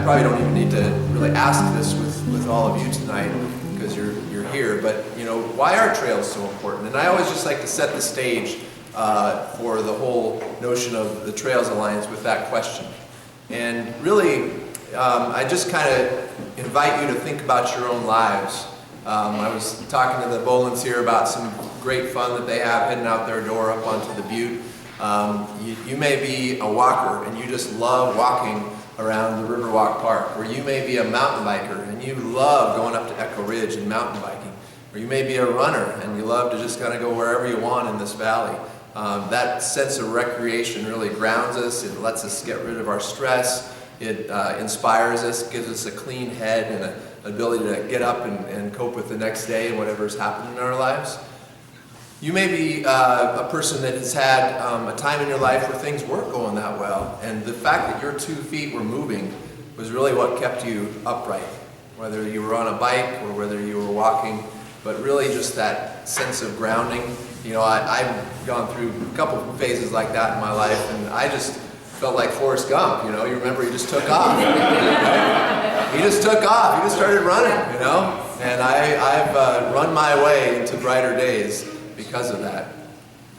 probably don't even need to really ask this with all of you tonight because you're here, but why are trails so important? And I always just like to set the stage for the whole notion of the Trails Alliance with that question. And really, I just kind of invite you to think about your own lives. I was talking to the Bolins here about some great fun that they have heading out their door up onto the butte. You may be a walker and you just love walking around the Riverwalk Park, or you may be a mountain biker and you love going up to Echo Ridge and mountain biking, or you may be a runner and you love to just kind of go wherever you want in this valley. That sense of recreation really grounds us. It lets us get rid of our stress. It inspires us, gives us a clean head and an ability to get up and cope with the next day and whatever's happened in our lives. You may be a person that has had a time in your life where things weren't going that well, and the fact that your 2 feet were moving was really what kept you upright, whether you were on a bike or whether you were walking, but really just that sense of grounding. I've gone through a couple of phases like that in my life, and I just felt like Forrest Gump. You remember he just took off. He just took off. He just started running, and I've run my way into brighter days because of that.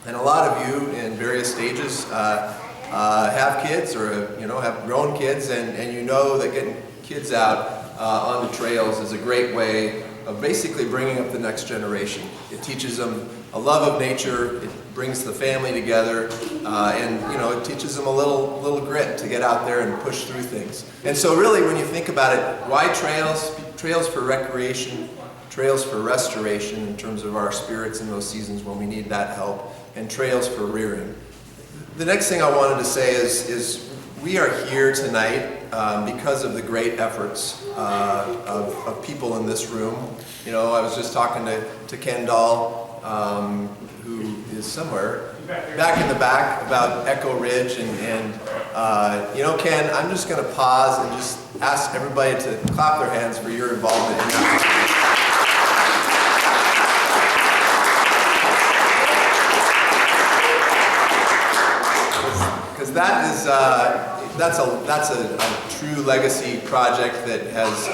And a lot of you in various stages have kids or have grown kids, and you know that getting kids out on the trails is a great way of basically bringing up the next generation. It teaches them a love of nature, it brings the family together, and it teaches them a little grit to get out there and push through things. And so really when you think about it, why trails? Trails for recreation, trails for restoration in terms of our spirits in those seasons when we need that help, and trails for rearing. The next thing I wanted to say is we are here tonight because of the great efforts of people in this room. I was just talking to Ken Dahl, who is somewhere back in the back, about Echo Ridge, and Ken, I'm just going to pause and just ask everybody to clap their hands for your involvement in that. Because that's a true legacy project that has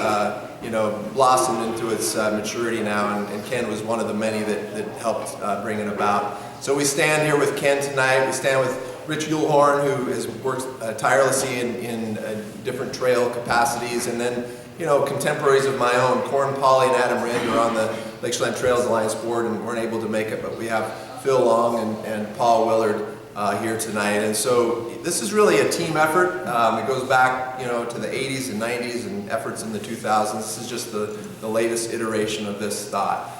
blossomed into its maturity now, and Ken was one of the many that helped bring it about. So we stand here with Ken tonight. We stand with Rich Yulhorn, who has worked tirelessly in different trail capacities, and then contemporaries of my own, Corn Polly and Adam Rind, are on the Lake Chelan Trails Alliance board and weren't able to make it, but we have Phil Long and Paul Willard here tonight. And so this is really a team effort. It goes back to the 80s and 90s and efforts in the 2000s. This is just the latest iteration of this thought.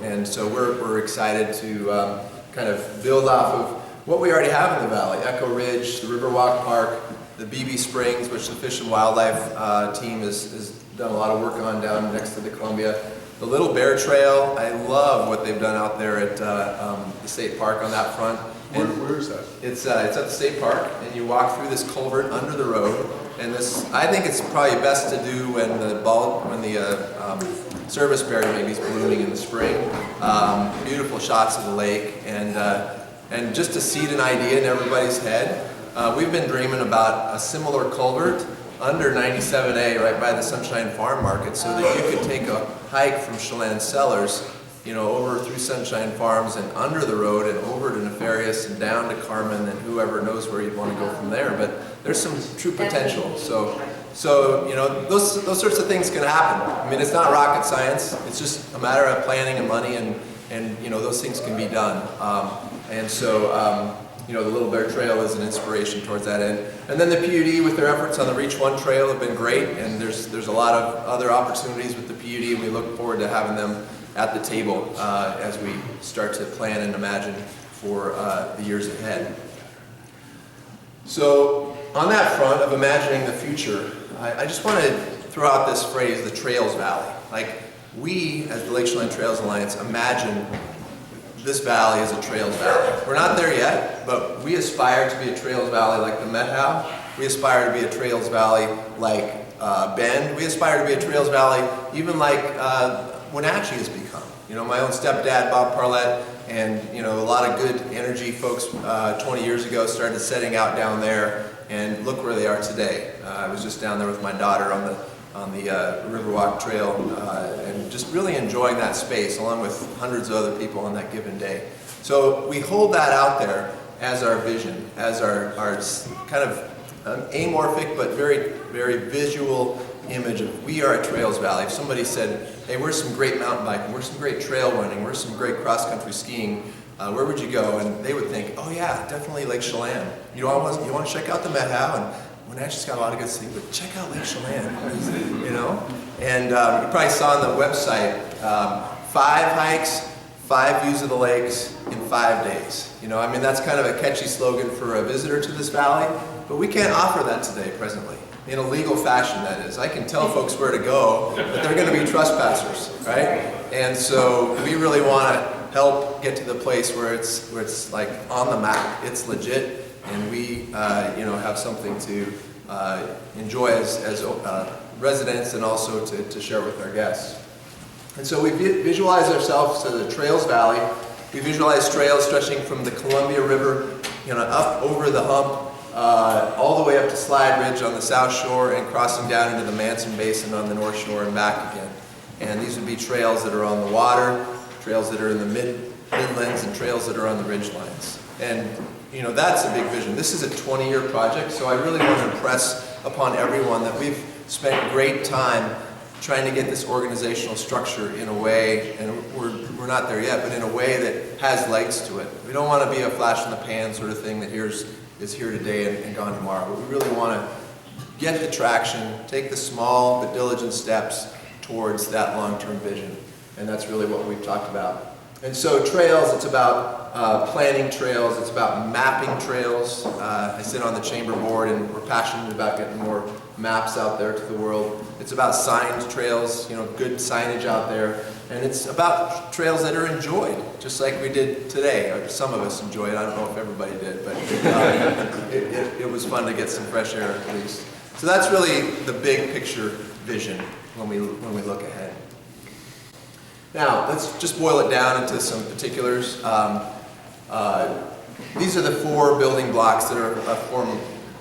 And so we're excited to kind of build off of what we already have in the valley. Echo Ridge, the Riverwalk Park, the BB Springs, which the Fish and Wildlife team has done a lot of work on down next to the Columbia. The Little Bear Trail, I love what they've done out there at the state park on that front. Where is that? It's at the state park, and you walk through this culvert under the road. And I think it's probably best to do when the service berry maybe is blooming in the spring. Beautiful shots of the lake, and just to seed an idea in everybody's head, we've been dreaming about a similar culvert under 97A right by the Sunshine Farm Market, so that you could take a hike from Chelan Cellars over through Sunshine Farms and under the road and over to Nefarious and down to Carmen, and whoever knows where you'd want to go from there. But there's some true potential. So those sorts of things can happen. I mean, it's not rocket science. It's just a matter of planning and money, and those things can be done. The Little Bear Trail is an inspiration towards that end. And then the PUD with their efforts on the Reach 1 Trail have been great, and there's a lot of other opportunities with the PUD, and we look forward to having them at the table as we start to plan and imagine for the years ahead. So on that front of imagining the future, I just want to throw out this phrase, the Trails Valley. Like, we, as the Lake Chelan Trails Alliance, imagine this valley as a Trails Valley. We're not there yet, but we aspire to be a Trails Valley like the Met have. We aspire to be a Trails Valley like Bend. We aspire to be a Trails Valley even like Wenatchee has become. My own stepdad, Bob Parlett, and a lot of good energy folks 20 years ago started setting out down there and look where they are today. I was just down there with my daughter on the Riverwalk Trail and just really enjoying that space along with hundreds of other people on that given day. So we hold that out there as our vision, as our kind of amorphic but very, very visual image of we are a Trails Valley. If somebody said, hey, where's some great mountain biking, where's some great trail running, where's some great cross-country skiing, where would you go? And they would think, oh yeah, definitely Lake Chelan. You want to check out the Met Howe, and Wenatchee's got a lot of good stuff, but check out Lake Chelan, you know? And you probably saw on the website, 5 hikes, 5 views of the lakes in 5 days. You know, I mean, that's kind of a catchy slogan for a visitor to this valley, but we can't offer that today, presently. In a legal fashion, that is. I can tell folks where to go, but they're going to be trespassers, right? And so we really want to help get to the place where it's like on the map. It's legit, and we have something to enjoy as residents and also to share with our guests. And so we visualize ourselves as a Trails Valley. We visualize trails stretching from the Columbia River, up over the hump, all the way up to Slide Ridge on the south shore and crossing down into the Manson Basin on the north shore and back again. And these would be trails that are on the water, trails that are in the midlands, and trails that are on the ridge lines. And that's a big vision. This is a 20-year project, so I really want to impress upon everyone that we've spent great time trying to get this organizational structure in a way, and we're not there yet, but in a way that has legs to it. We don't want to be a flash in the pan sort of thing that is here today and gone tomorrow, but we really want to get the traction, take the small but diligent steps towards that long-term vision, and that's really what we've talked about. And so trails, it's about planning trails, it's about mapping trails. I sit on the chamber board and we're passionate about getting more maps out there to the world. It's about signed trails, good signage out there. And it's about trails that are enjoyed, just like we did today. Or some of us enjoyed it. I don't know if everybody did, but it was fun to get some fresh air at least. So that's really the big picture vision when we look ahead. Now, let's just boil it down into some particulars. These are the 4 building blocks that form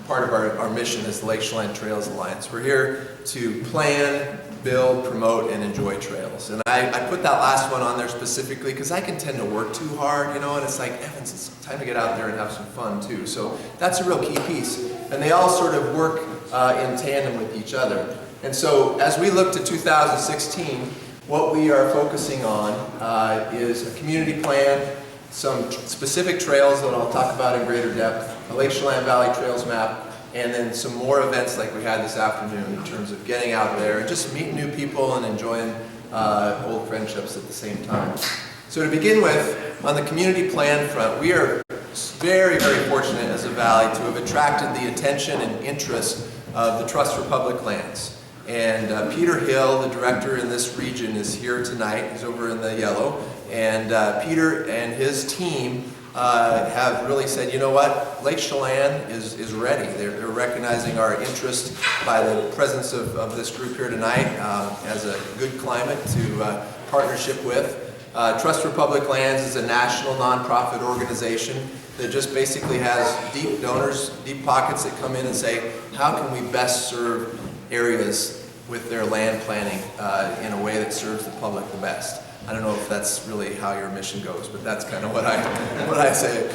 part of our mission as the Lake Chelan Trails Alliance. We're here to plan, build, promote, and enjoy trails. And I put that last one on there specifically because I can tend to work too hard, and it's like, Evans, it's time to get out there and have some fun too. So that's a real key piece. And they all sort of work in tandem with each other. And so as we look to 2016, what we are focusing on is a community plan, some specific trails that I'll talk about in greater depth, a Lake Chelan Valley Trails map, and then some more events like we had this afternoon in terms of getting out there and just meeting new people and enjoying old friendships at the same time. So to begin with, on the community plan front, we are very, very fortunate as a valley to have attracted the attention and interest of the Trust for Public Lands. And Peter Hill, the director in this region, is here tonight. He's over in the yellow. And Peter and his team have really said, you know what, Lake Chelan is ready. They're recognizing our interest by the presence of this group here tonight as a good climate to partnership with. Trust for Public Lands is a national nonprofit organization that just basically has deep donors, deep pockets that come in and say, how can we best serve areas with their land planning in a way that serves the public the best. I don't know if that's really how your mission goes, but that's kind of what I say.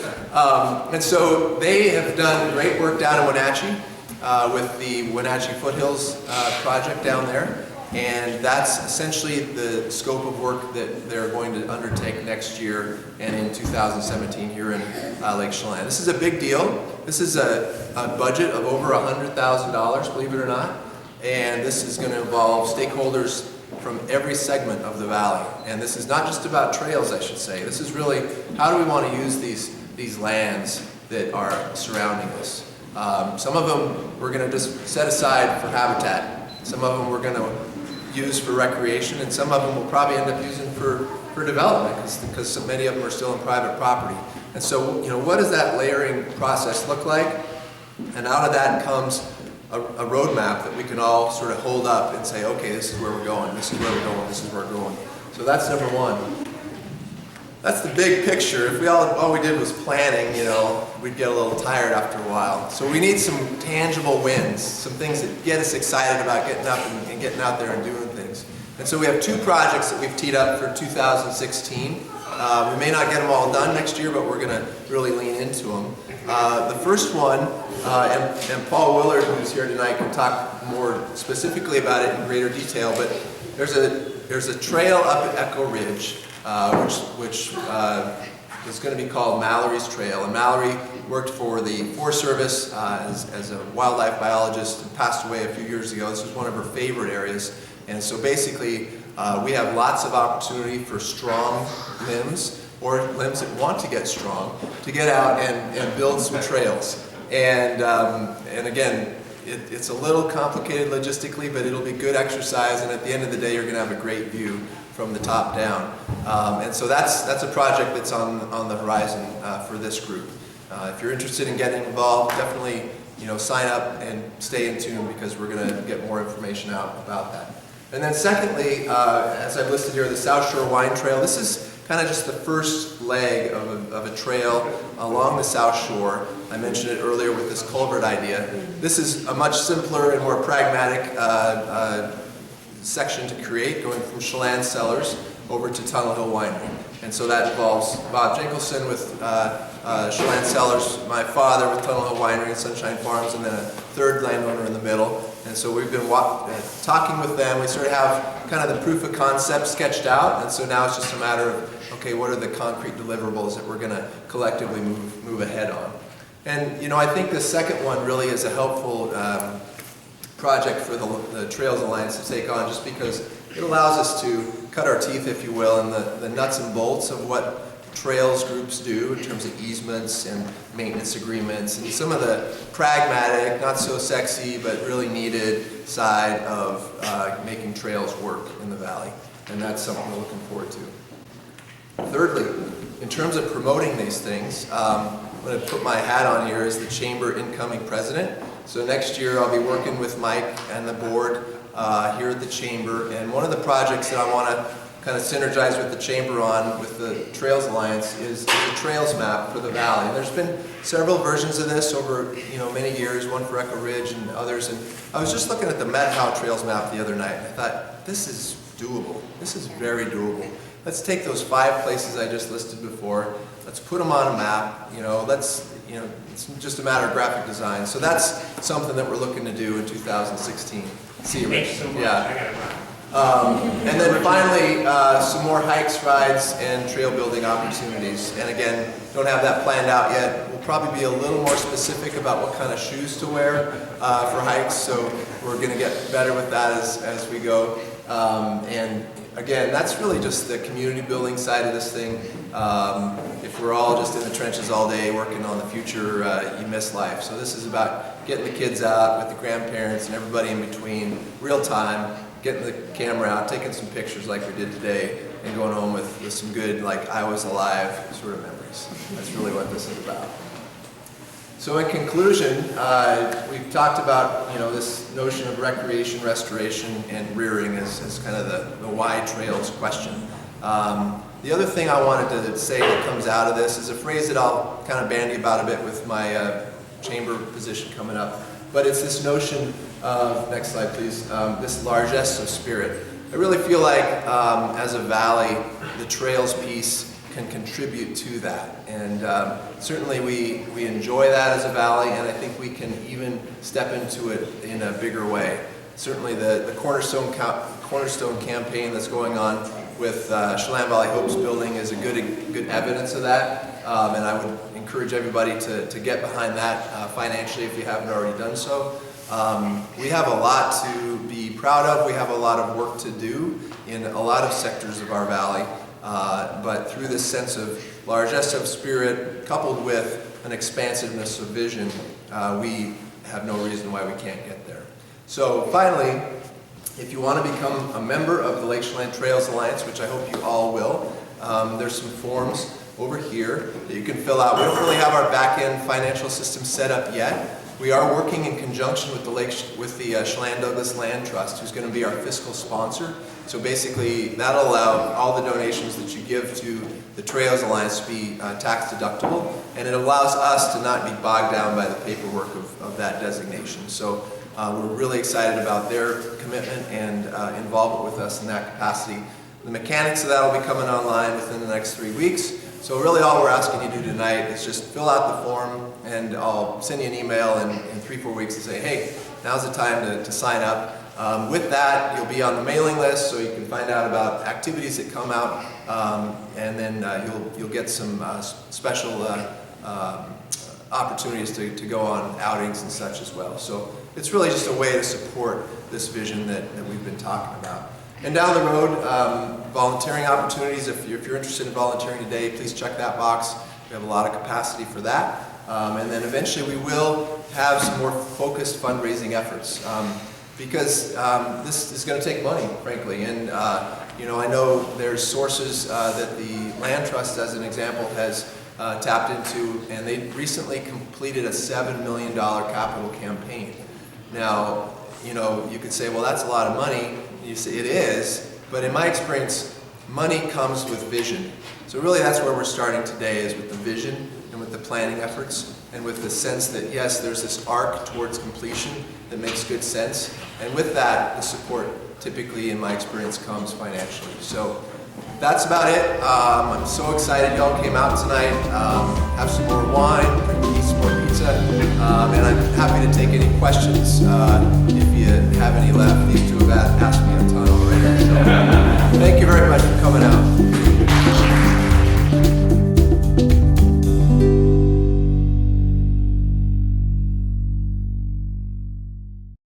And so they have done great work down in Wenatchee with the Wenatchee Foothills project down there. And that's essentially the scope of work that they're going to undertake next year and in 2017 here in Lake Chelan. This is a big deal. This is a budget of over $100,000, believe it or not. And this is going to involve stakeholders from every segment of the valley. And this is not just about trails, I should say. This is really, how do we want to use these lands that are surrounding us? Some of them we're going to just set aside for habitat. Some of them we're going to use for recreation, and some of them we'll probably end up using for development because so many of them are still in private property. And so, what does that layering process look like? And out of that comes a roadmap that we can all sort of hold up and say, okay, this is where we're going, this is where we're going, this is where we're going. So that's number one. That's the big picture. If all we did was planning, you know, we'd get a little tired after a while. So we need some tangible wins, some things that get us excited about getting up and getting out there and doing things. And so we have 2 projects that we've teed up for 2016. We may not get them all done next year, but we're going to really lean into them. The first one, and Paul Willard, who's here tonight, can talk more specifically about it in greater detail, but there's a trail up at Echo Ridge, which is going to be called Mallory's Trail. And Mallory worked for the Forest Service as a wildlife biologist and passed away a few years ago. This was one of her favorite areas. And so basically, we have lots of opportunity for strong limbs, or limbs that want to get strong, to get out and build some trails. And again, it's a little complicated logistically, but it'll be good exercise, and at the end of the day, you're going to have a great view from the top down. And so that's a project that's on the horizon for this group. If you're interested in getting involved, definitely sign up and stay in tune, because we're going to get more information out about that. And then secondly, as I've listed here, the South Shore Wine Trail. This is kind of just the first leg of a trail along the South Shore. I mentioned it earlier with this culvert idea. This is a much simpler and more pragmatic section to create, going from Chelan Cellars over to Tunnel Hill Winery. And so that involves Bob Jenkelson with Chelan Cellars, my father with Tunnel Hill Winery and Sunshine Farms, and then a third landowner in the middle. And so we've been talking with them. We sort of have kind of the proof of concept sketched out, and so now it's just a matter of, okay, what are the concrete deliverables that we're going to collectively move ahead on? And I think the second one really is a helpful project for the Trails Alliance to take on, just because it allows us to cut our teeth, if you will, in the nuts and bolts of what trails groups do in terms of easements and maintenance agreements, and some of the pragmatic, not so sexy, but really needed side of making trails work in the valley. And that's something we're looking forward to. Thirdly, in terms of promoting these things, I'm going to put my hat on here as the Chamber incoming president. So next year I'll be working with Mike and the board here at the Chamber, and one of the projects that I want to kind of synergize with the Chamber on, with the Trails Alliance, is the trails map for the valley. And there's been several versions of this over many years, one for Echo Ridge and others. And I was just looking at the Met How Trails map the other night, and I thought, this is doable. This is very doable. Let's take those 5 places I just listed before. Let's put them on a map. It's just a matter of graphic design. So that's something that we're looking to do in 2016. See you, Rich. Yeah. And then finally, some more hikes, rides, and trail building opportunities. And again, don't have that planned out yet. We'll probably be a little more specific about what kind of shoes to wear for hikes, so we're going to get better with that as we go. And again, that's really just the community building side of this thing. If we're all just in the trenches all day working on the future, you miss life. So this is about getting the kids out with the grandparents and everybody in between, real time, getting the camera out, taking some pictures like we did today, and going home with some good, like, I was alive sort of memories. That's really what this is about. So in conclusion, we've talked about this notion of recreation, restoration, and rearing as kind of the why trails question. The other thing I wanted to say that comes out of this is a phrase that I'll kind of bandy about a bit with my Chamber position coming up. But it's this notion of, next slide please, this largesse of spirit. I really feel like as a valley, the trails piece can contribute to that. And certainly we enjoy that as a valley, and I think we can even step into it in a bigger way. Certainly the Cornerstone campaign that's going on with Chelan Valley Hope's building is a good evidence of that. And I would encourage everybody to get behind that financially if you haven't already done so. We have a lot to be proud of. We have a lot of work to do in a lot of sectors of our valley. But through this sense of largesse of spirit, coupled with an expansiveness of vision, we have no reason why we can't get there. So finally, if you want to become a member of the Lake Chelan Trails Alliance, which I hope you all will, there's some forms over here that you can fill out. We don't really have our back-end financial system set up yet. We are working in conjunction with the Chelan Douglas Land Trust, who's going to be our fiscal sponsor. So basically, that'll allow all the donations that you give to the Trails Alliance to be tax deductible, and it allows us to not be bogged down by the paperwork of that designation. So we're really excited about their commitment and involvement with us in that capacity. The mechanics of that will be coming online within the next 3 weeks. So really all we're asking you to do tonight is just fill out the form, and I'll send you an email in 3-4 weeks and say, hey, now's the time to sign up. With that, you'll be on the mailing list, so you can find out about activities that come out, and then you'll get some special opportunities to go on outings and such as well. So it's really just a way to support this vision that we've been talking about. And down the road, volunteering opportunities. If you're interested in volunteering today, please check that box. We have a lot of capacity for that. And then eventually we will have some more focused fundraising efforts. Because this is going to take money, frankly, and you know, I know there's sources that the Land Trust, as an example, has tapped into, and they recently completed a $7 million capital campaign. Now, you know, you could say, well, that's a lot of money. You say it is, but in my experience, money comes with vision. So really, that's where we're starting today, is with the vision and with the planning efforts, and with the sense that, yes, there's this arc towards completion that makes good sense. And with that, the support typically, in my experience, comes financially. So that's about it. I'm so excited y'all came out tonight. Have some more wine, eat some more pizza, and I'm happy to take any questions. If you have any left, these two have asked